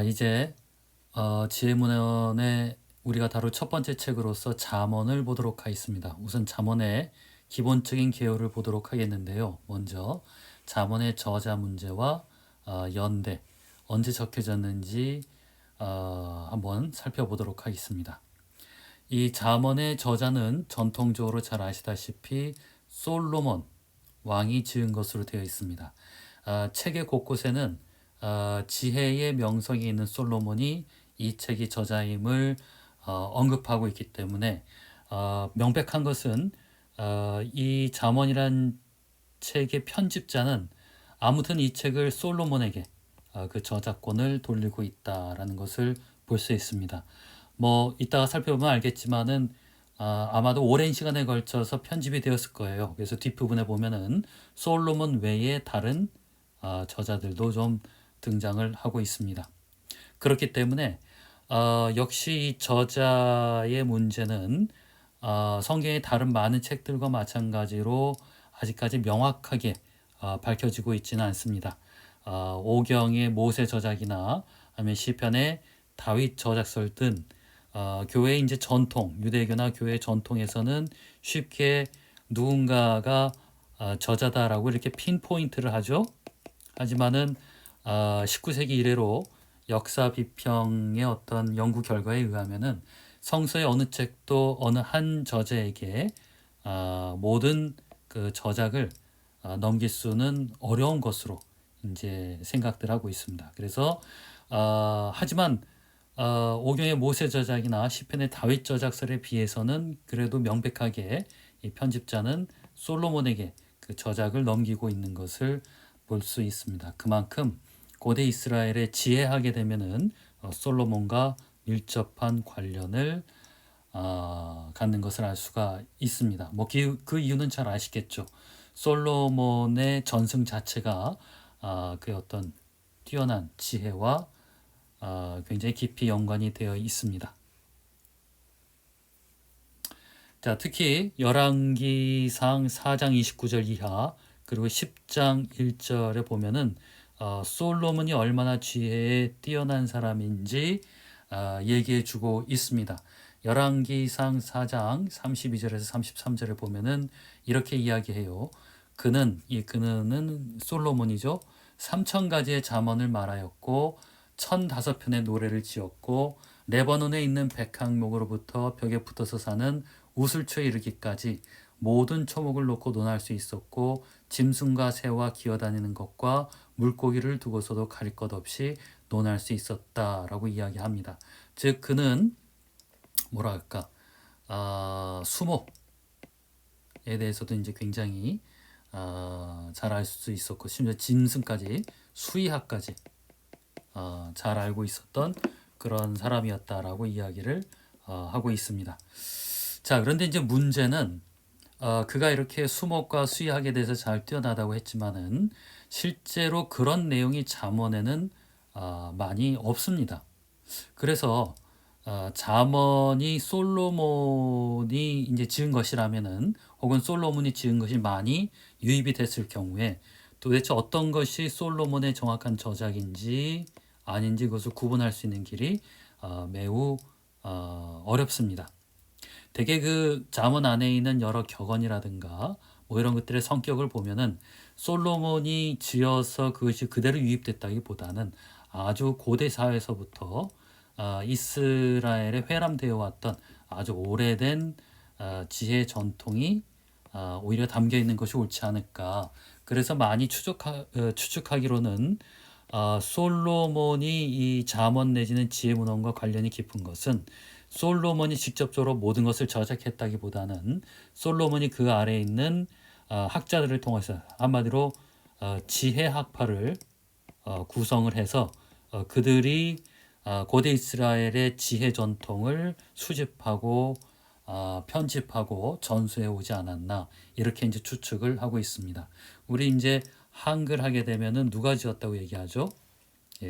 이제 지혜문헌의 우리가 다룰 첫 번째 책으로서 잠언을 보도록 하겠습니다. 우선 잠언의 기본적인 개요를 보도록 하겠는데요. 먼저 잠언의 저자 문제와 연대, 언제 적혀졌는지 한번 살펴보도록 하겠습니다. 이 잠언의 저자는 전통적으로 잘 아시다시피 솔로몬 왕이 지은 것으로 되어 있습니다. 책의 곳곳에는 지혜의 명성이 있는 솔로몬이 이 책의 저자임을 언급하고 있기 때문에 명백한 것은 이 잠언이란 책의 편집자는 아무튼 이 책을 솔로몬에게 그 저작권을 돌리고 있다라는 것을 볼 수 있습니다. 뭐 이따가 살펴보면 알겠지만은 아마도 오랜 시간에 걸쳐서 편집이 되었을 거예요. 그래서 뒷부분에 보면은 솔로몬 외에 다른 저자들도 좀 등장을 하고 있습니다. 그렇기 때문에 역시 이 저자의 문제는 성경의 다른 많은 책들과 마찬가지로 아직까지 명확하게 밝혀지고 있지는 않습니다. 오경의 모세 저작이나 아니면 시편의 다윗 저작설 등 교회의 이제 전통, 유대교나 교회 전통에서는 쉽게 누군가가 저자다라고 이렇게 핀포인트를 하죠. 하지만은 19세기 이래로 역사 비평의 어떤 연구 결과에 의하면은 성서의 어느 책도 어느 한 저자에게 모든 그 저작을 넘길 수는 어려운 것으로 이제 생각들 하고 있습니다. 그래서 하지만 오경의 모세 저작이나 시편의 다윗 저작설에 비해서는 그래도 명백하게 이 편집자는 솔로몬에게 그 저작을 넘기고 있는 것을 볼 수 있습니다. 그만큼 고대 이스라엘에 지혜하게 되면은 솔로몬과 밀접한 관련을 갖는 것을 알 수가 있습니다. 뭐 그 이유는 잘 아시겠죠. 솔로몬의 전승 자체가 그 어떤 뛰어난 지혜와 굉장히 깊이 연관이 되어 있습니다. 자, 특히 열왕기상 4장 29절 이하 그리고 10장 1절에 보면은 솔로몬이 얼마나 지혜에 뛰어난 사람인지 얘기해 주고 있습니다. 열왕기상 4장 32절에서 33절에 보면은 이렇게 이야기해요. 그는 솔로몬이죠. 3,000가지의 잠언을 말하였고 1,005편의 노래를 지었고 레바논에 있는 백항목으로부터 벽에 붙어서 사는 우슬초에 이르기까지 모든 초목을 놓고 논할 수 있었고 짐승과 새와 기어다니는 것과 물고기를 두고서도 가릴 것 없이 논할 수 있었다라고 이야기합니다. 즉 그는 뭐랄까 수목에 대해서도 이제 굉장히 잘 알 수 있었고 심지어 짐승까지 수의학까지 잘 알고 있었던 그런 사람이었다라고 이야기를 하고 있습니다. 자, 그런데 이제 문제는 그가 이렇게 수목과 수의학에 대해서 잘 뛰어나다고 했지만은 실제로 그런 내용이 잠언에는 많이 없습니다. 그래서 잠언이 솔로몬이 이제 지은 것이라면은 혹은 솔로몬이 지은 것이 많이 유입이 됐을 경우에 도대체 어떤 것이 솔로몬의 정확한 저작인지 아닌지 그것을 구분할 수 있는 길이 매우 어렵습니다. 대개 그 잠언 안에 있는 여러 격언이라든가 뭐 이런 것들의 성격을 보면은 솔로몬이 지어서 그것이 그대로 유입됐다기보다는 아주 고대 사회에서부터 이스라엘에 회람되어 왔던 아주 오래된 지혜 전통이 오히려 담겨 있는 것이 옳지 않을까. 그래서 많이 추측하기로는 솔로몬이 이 잠언 내지는 지혜문헌과 관련이 깊은 것은 솔로몬이 직접적으로 모든 것을 저작했다기보다는 솔로몬이 그 아래에 있는 학자들을 통해서 한마디로 지혜학파를 구성을 해서 그들이 고대 이스라엘의 지혜 전통을 수집하고 편집하고 전수해 오지 않았나 이렇게 이제 추측을 하고 있습니다. 우리 이제 한글 하게 되면은 누가 지었다고 얘기하죠?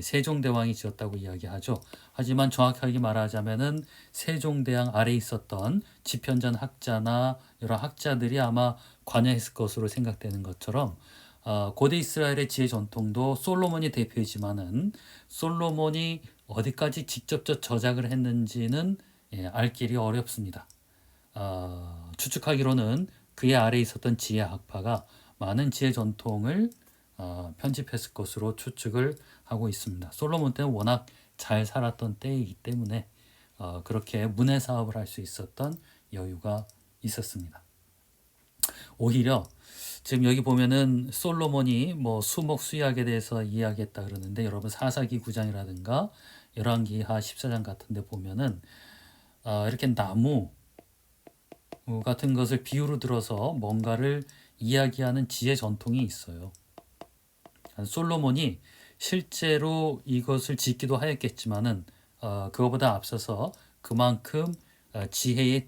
세종대왕이 지었다고 이야기하죠. 하지만 정확하게 말하자면은 세종대왕 아래 있었던 집현전 학자나 여러 학자들이 아마 관여했을 것으로 생각되는 것처럼 고대 이스라엘의 지혜 전통도 솔로몬이 대표이지만은 솔로몬이 어디까지 직접적 저작을 했는지는 알 길이 어렵습니다. 추측하기로는 그의 아래에 있었던 지혜 학파가 많은 지혜 전통을 편집했을 것으로 추측을 하고 있습니다. 솔로몬 때는 워낙 잘 살았던 때이기 때문에 그렇게 문해 사업을 할 수 있었던 여유가 있었습니다. 오히려 지금 여기 보면은 솔로몬이 뭐 수목 수약에 대해서 이야기했다 그러는데, 여러분 사사기 9장이라든가 열왕기하 14장 같은 데 보면은 이렇게 나무 같은 것을 비유로 들어서 뭔가를 이야기하는 지혜 전통이 있어요. 솔로몬이 실제로 이것을 짓기도 하였겠지만은 그거보다 앞서서 그만큼 지혜에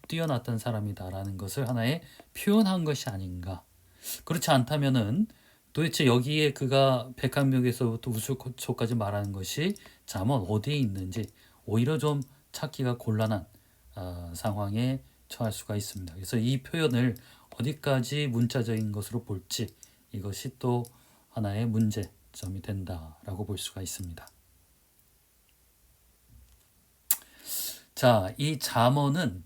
뛰어났던 사람이다라는 것을 하나의 표현한 것이 아닌가. 그렇지 않다면은 도대체 여기에 그가 백합묘에서부터 우수초까지 말하는 것이 잠언 어디에 있는지 오히려 좀 찾기가 곤란한 상황에 처할 수가 있습니다. 그래서 이 표현을 어디까지 문자적인 것으로 볼지, 이것이 또 하나의 문제점이 된다라고 볼 수가 있습니다. 자, 이 잠언은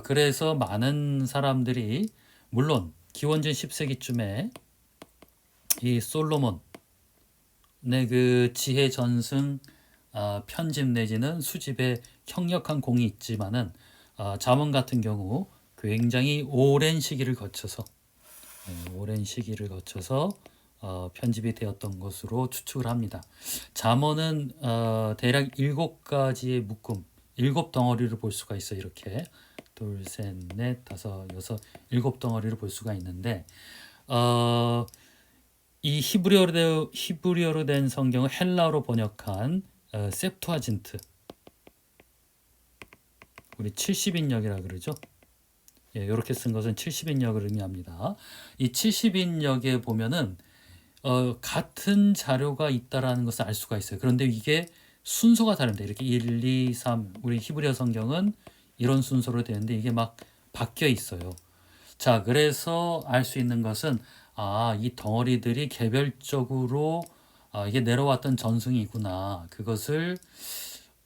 그래서 많은 사람들이, 물론 기원전 10세기쯤에 이 솔로몬의 그 지혜 전승 편집 내지는 수집에強力한 공이 있지만은 잠언 같은 경우 굉장히 오랜 시기를 거쳐서 편집이 되었던 것으로 추측을 합니다. 잠언은 대략 7가지의 묶음, 7덩어리를 볼 수가 있어요. 이렇게 둘, 셋, 넷, 다섯, 여섯, 7덩어리를 볼 수가 있는데 이 히브리어로 된 성경을 헬라어로 번역한 셉투아진트, 우리 70인역이라 그러죠. 이렇게 쓴 것은 70인역을 의미합니다. 이 70인역에 보면은 같은 자료가 있다라는 것을 알 수가 있어요. 그런데 이게 순서가 다릅니다. 이렇게 1, 2, 3, 우리 히브리어 성경은 이런 순서로 되는데 이게 막 바뀌어 있어요. 자, 그래서 알 수 있는 것은 이 덩어리들이 개별적으로 이게 내려왔던 전승이구나. 그것을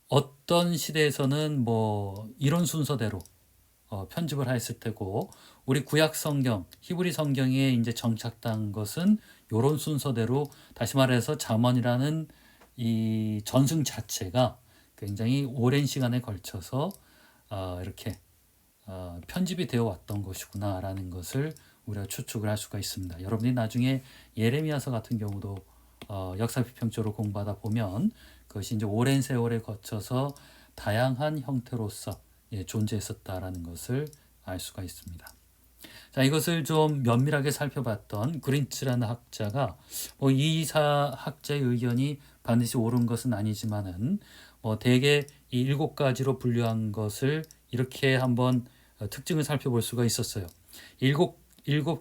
어떤 시대에서는 뭐 이런 순서대로 편집을 했을 테고, 우리 구약 성경, 히브리 성경에 이제 정착된 것은 이런 순서대로, 다시 말해서 잠언이라는 이 전승 자체가 굉장히 오랜 시간에 걸쳐서 이렇게 편집이 되어 왔던 것이구나라는 것을 우리가 추측을 할 수가 있습니다. 여러분이 나중에 예레미야서 같은 경우도 역사 비평적으로 공부하다 보면 그것이 이제 오랜 세월에 거쳐서 다양한 형태로서 존재했었다라는 것을 알 수가 있습니다. 자, 이것을 좀 면밀하게 살펴봤던 그린츠라는 학자가 이 학자의 의견이 반드시 옳은 것은 아니지만은 대개 이 7가지로 분류한 것을 이렇게 한번 특징을 살펴볼 수가 있었어요. 일곱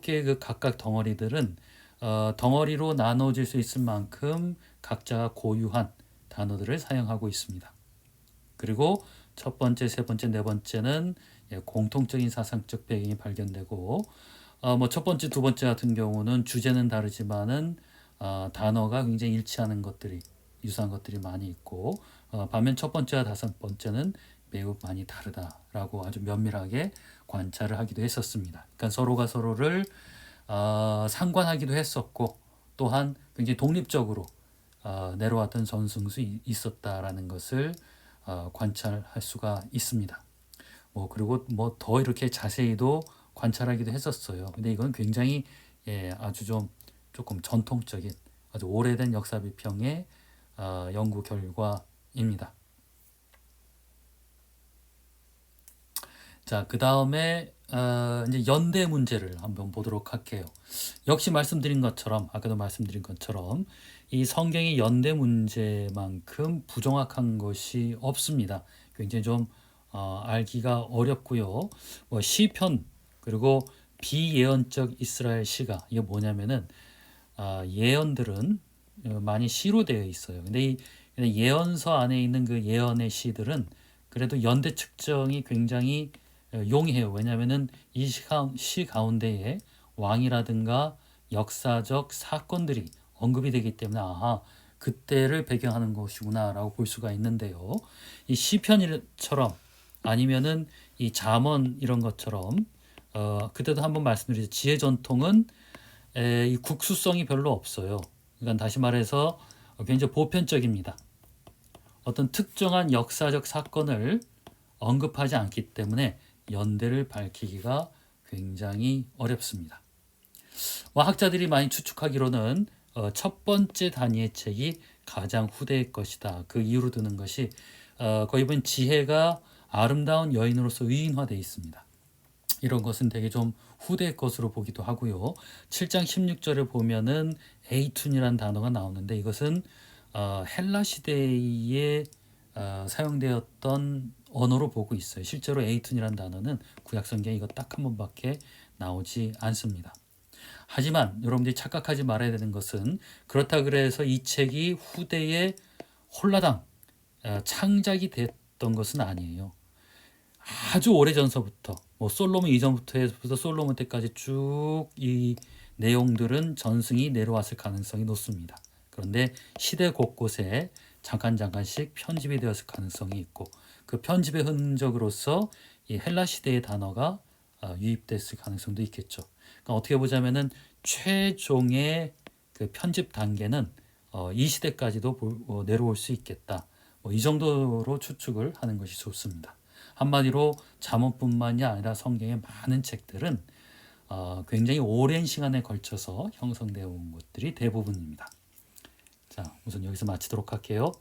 개의 그 각각 덩어리들은 덩어리로 나눠질 수 있을 만큼 각자가 고유한 단어들을 사용하고 있습니다. 그리고 첫 번째, 세 번째, 네 번째는 공통적인 사상적 배경이 발견되고, 첫 번째, 두 번째 같은 경우는 주제는 다르지만은 단어가 굉장히 일치하는 것들이, 유사한 것들이 많이 있고, 반면 첫 번째와 다섯 번째는 매우 많이 다르다라고 아주 면밀하게 관찰을 하기도 했었습니다. 그러니까 서로가 서로를 상관하기도 했었고, 또한 굉장히 독립적으로 내려왔던 전승수 있었다라는 것을 관찰할 수가 있습니다. 그리고 더 이렇게 자세히도 관찰하기도 했었어요. 근데 이건 굉장히 아주 조금 전통적인 아주 오래된 역사 비평의 연구 결과입니다. 자, 그 다음에 이제 연대 문제를 한번 보도록 할게요. 역시 아까도 말씀드린 것처럼 이 성경의 연대 문제만큼 부정확한 것이 없습니다. 굉장히 좀 알기가 어렵고요. 시편, 그리고 비예언적 이스라엘 시가, 이게 뭐냐면은 예언들은 많이 시로 되어 있어요. 근데 이 예언서 안에 있는 그 예언의 시들은 그래도 연대 측정이 굉장히 용이해요. 왜냐하면은 이 시 가운데에 왕이라든가 역사적 사건들이 언급이 되기 때문에 그때를 배경하는 것이구나라고 볼 수가 있는데요. 이 시편처럼 아니면은 이 잠언 이런 것처럼 그때도 한번 말씀드렸죠. 지혜 전통은 이 국수성이 별로 없어요. 그러니까 다시 말해서 굉장히 보편적입니다. 어떤 특정한 역사적 사건을 언급하지 않기 때문에 연대를 밝히기가 굉장히 어렵습니다. 학자들이 많이 추측하기로는 첫 번째 다니엘 책이 가장 후대의 것이다. 그 이유로 드는 것이 거기 보면 지혜가 아름다운 여인으로서 의인화되어 있습니다. 이런 것은 되게 좀 후대의 것으로 보기도 하고요. 7장 16절에 보면은 에이툰이라는 단어가 나오는데 이것은 헬라 시대에 사용되었던 언어로 보고 있어요. 실제로 에이툰이라는 단어는 구약 성경에 이거 딱 한 번밖에 나오지 않습니다. 하지만 여러분들이 착각하지 말아야 되는 것은 그렇다 그래서 이 책이 후대에 홀라당 창작이 됐던 것은 아니에요. 아주 오래전서부터 솔로몬 이전부터 해서 솔로몬 때까지 쭉 이 내용들은 전승이 내려왔을 가능성이 높습니다. 그런데 시대 곳곳에 잠깐씩 편집이 되었을 가능성이 있고 그 편집의 흔적으로서 이 헬라 시대의 단어가 유입됐을 가능성도 있겠죠. 그러니까 어떻게 보자면은 최종의 그 편집 단계는 이 시대까지도 내려올 수 있겠다. 이 정도로 추측을 하는 것이 좋습니다. 한마디로 잠언뿐만이 아니라 성경의 많은 책들은 굉장히 오랜 시간에 걸쳐서 형성되어 온 것들이 대부분입니다. 자, 우선 여기서 마치도록 할게요.